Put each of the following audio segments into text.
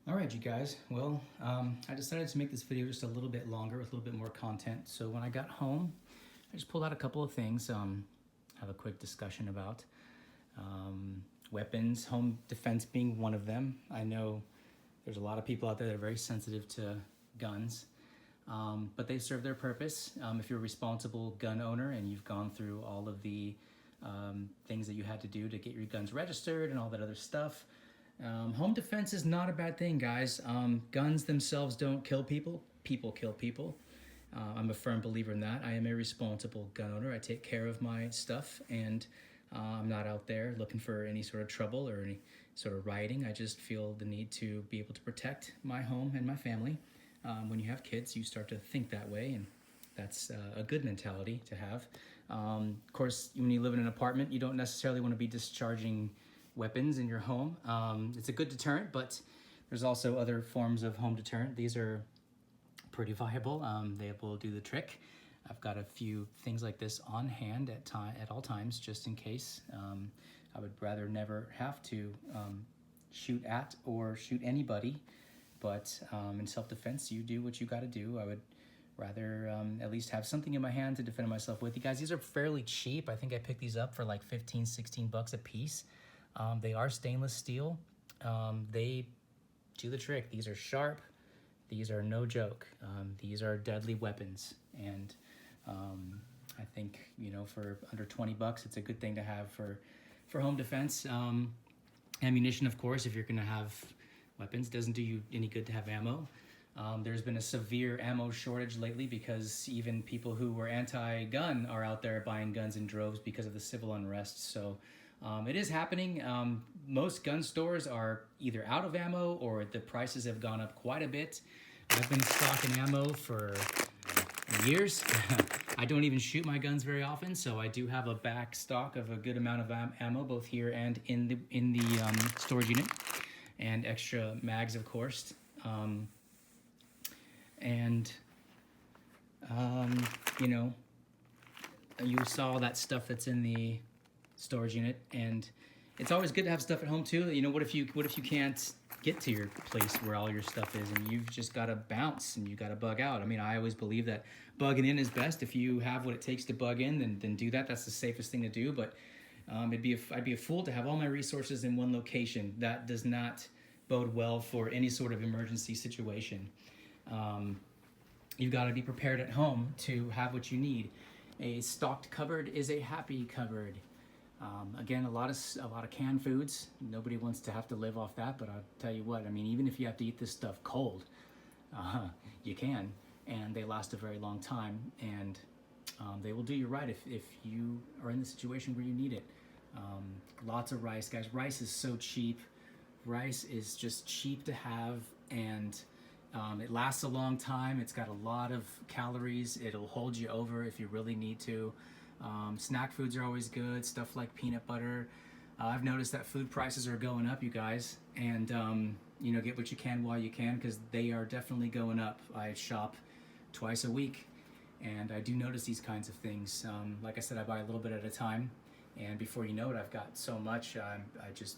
All right, you guys. Well, I decided to make this video just a little bit longer with a little bit more content. So when I got home, I just pulled out a couple of things. Have a quick discussion about weapons, home defense being one of them. I know there's a lot of people out there that are very sensitive to guns, but they serve their purpose. If you're a responsible gun owner and you've gone through all of the things that you had to do to get your guns registered and all that other stuff, home defense is not a bad thing, guys. Guns themselves don't kill people. People kill people. I'm a firm believer in that. I am a responsible gun owner. I take care of my stuff, and I'm not out there looking for any sort of trouble or any sort of rioting. I just feel the need to be able to protect my home and my family. When you have kids, you start to think that way, and that's a good mentality to have. Of course, when you live in an apartment, you don't necessarily want to be discharging weapons in your home. It's a good deterrent, but there's also other forms of home deterrent. These are pretty viable. They will do the trick. I've got a few things like this on hand at all times, just in case. I would rather never have to shoot at or shoot anybody, but in self-defense, you do what you got to do. I would rather at least have something in my hand to defend myself with. You guys, these are fairly cheap. I think I picked these up for like 15, 16 bucks a piece. They are stainless steel. They do the trick. These are sharp. These are no joke. These are deadly weapons. And I think, you know, for under 20 bucks, it's a good thing to have for home defense. Ammunition, of course, if you're going to have weapons, doesn't do you any good to have ammo. There's been a severe ammo shortage lately because even people who were anti-gun are out there buying guns in droves because of the civil unrest. So it is happening. Most gun stores are either out of ammo or the prices have gone up quite a bit. I've been stocking ammo for years. I don't even shoot my guns very often, so I do have a back stock of a good amount of ammo, both here and in the storage unit, and extra mags, of course. You know, you saw that stuff that's in the storage unit, and it's always good to have stuff at home too. You know, what if you can't get to your place where all your stuff is, and you've just got to bounce and you got to bug out? I mean, I always believe that bugging in is best. If you have what it takes to bug in, then do that. That's the safest thing to do. But I'd be a fool to have all my resources in one location. That does not bode well for any sort of emergency situation. You've got to be prepared at home to have what you need. A stocked cupboard is a happy cupboard. Again, a lot of canned foods. Nobody wants to have to live off that, but I'll tell you what, I mean, even if you have to eat this stuff cold, you can, and they last a very long time, and they will do you right if you are in the situation where you need it. Lots of rice, guys. Rice is so cheap. Rice is just cheap to have, and it lasts a long time. It's got a lot of calories. It'll hold you over if you really need to. Snack foods are always good, stuff like peanut butter. I've noticed that food prices are going up, you guys, and you know, get what you can while you can, because they are definitely going up. I shop twice a week, and I do notice these kinds of things. Like I said, I buy a little bit at a time, and before you know it, I've got so much, I just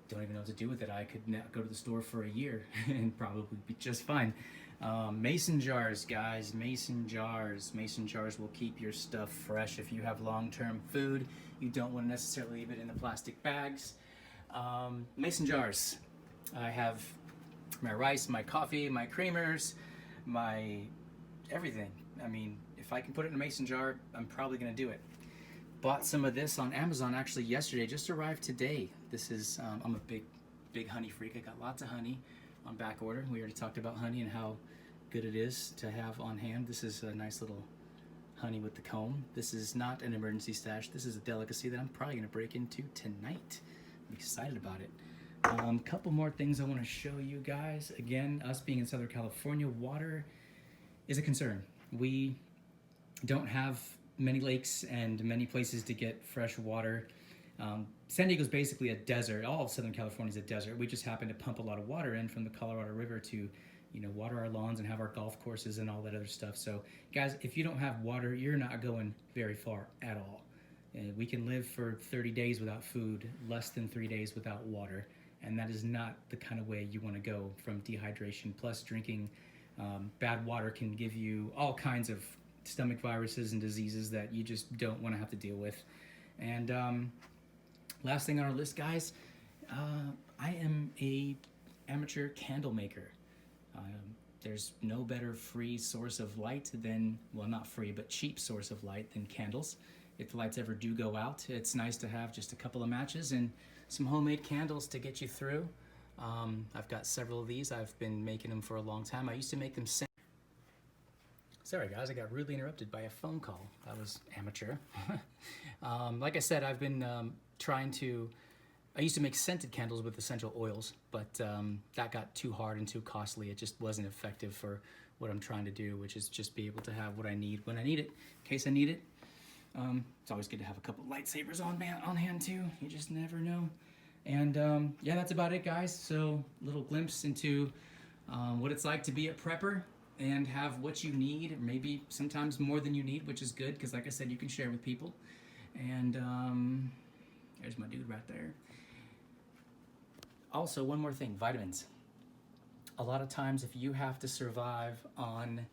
don't even know what to do with it. I could go to the store for a year and probably be just fine. Mason jars, guys, mason jars. Mason jars will keep your stuff fresh. If you have long-term food, you don't want to necessarily leave it in the plastic bags. Mason jars. I have my rice, my coffee, my creamers, my everything. I mean, if I can put it in a mason jar, I'm probably going to do it. Bought some of this on Amazon actually yesterday, just arrived today. This is, I'm a big honey freak. I got lots of honey on back order. We already talked about honey and how good it is to have on hand. This is a nice little honey with the comb. This is not an emergency stash. This is a delicacy that I'm probably gonna break into tonight. I'm excited about it. Couple more things I wanna show you guys. Again, us being in Southern California, water is a concern. We don't have many lakes and many places to get fresh water. San Diego's basically a desert. All of Southern California is a desert. We just happen to pump a lot of water in from the Colorado River to, you know, water our lawns and have our golf courses and all that other stuff. So, guys, if you don't have water, you're not going very far at all. We can live for 30 days without food, less than 3 days without water. and that is not the kind of way you want to go from dehydration. Plus, drinking bad water can give you all kinds of stomach viruses and diseases that you just don't want to have to deal with. And last thing on our list, guys, I am a amateur candle maker. There's no better free source of light than, well, not free, but cheap source of light than candles. If the lights ever do go out, it's nice to have just a couple of matches and some homemade candles to get you through. I've got several of these. I've been making them for a long time. I used to make them. Sorry guys, I got rudely interrupted by a phone call. That was amateur. Like I said, I've been I used to make scented candles with essential oils, but that got too hard and too costly. It just wasn't effective for what I'm trying to do, which is just be able to have what I need when I need it, in case I need it. It's always good to have a couple lightsabers on hand too. You just never know. And yeah, that's about it, guys. So little glimpse into what it's like to be a prepper and have what you need, or maybe sometimes more than you need, which is good because, like I said, you can share with people. And there's my dude right there. Also, one more thing, vitamins. A lot of times if you have to survive on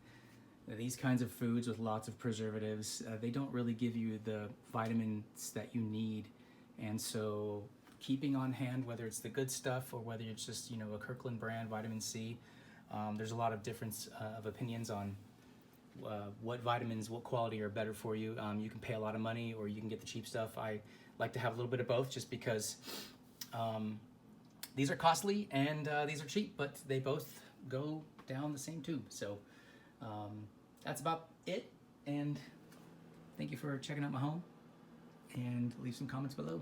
these kinds of foods with lots of preservatives, they don't really give you the vitamins that you need. And so keeping on hand, whether it's the good stuff or whether it's just, you know, a Kirkland brand vitamin C, there's a lot of difference of opinions on what vitamins, what quality are better for you. You can pay a lot of money or you can get the cheap stuff. I like to have a little bit of both just because these are costly and these are cheap, but they both go down the same tube. So that's about it. And thank you for checking out my home, and leave some comments below.